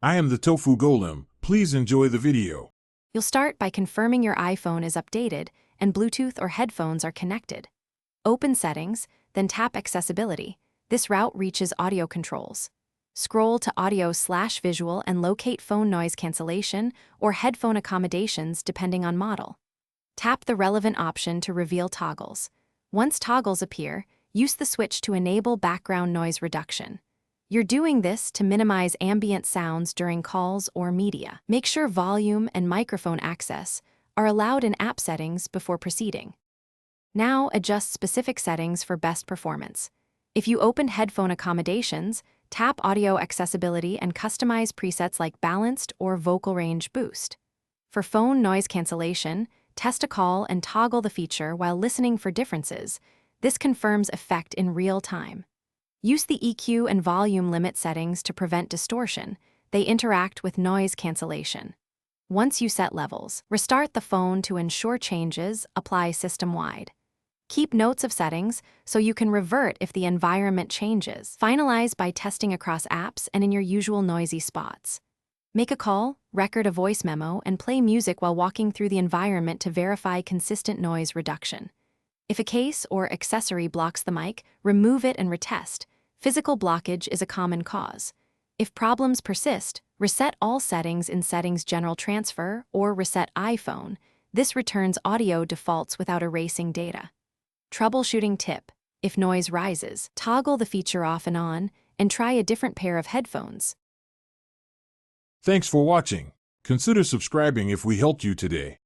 I am the Tofu Golem. Please enjoy the video. You'll start by confirming your iPhone is updated and Bluetooth or headphones are connected. Open Settings, then tap Accessibility. This route reaches Audio Controls. Scroll to Audio/Visual and locate Phone Noise Cancellation or Headphone Accommodations depending on model. Tap the relevant option to reveal toggles. Once toggles appear, use the switch to enable background noise reduction. You're doing this to minimize ambient sounds during calls or media. Make sure volume and microphone access are allowed in app settings before proceeding. Now adjust specific settings for best performance. If you opened headphone accommodations, tap Audio Accessibility and customize presets like Balanced or Vocal Range Boost. For phone noise cancellation, test a call and toggle the feature while listening for differences. This confirms effect in real time. Use the EQ and volume limit settings to prevent distortion. They interact with noise cancellation. Once you set levels, restart the phone to ensure changes apply system-wide. Keep notes of settings so you can revert if the environment changes. Finalize by testing across apps and in your usual noisy spots. Make a call, record a voice memo, and play music while walking through the environment to verify consistent noise reduction. If a case or accessory blocks the mic, remove it and retest. Physical blockage is a common cause. If problems persist, reset all settings in Settings General Transfer or Reset iPhone. This returns audio defaults without erasing data. Troubleshooting tip: if noise rises, toggle the feature off and on, and try a different pair of headphones. Thanks for watching. Consider subscribing if we helped you today.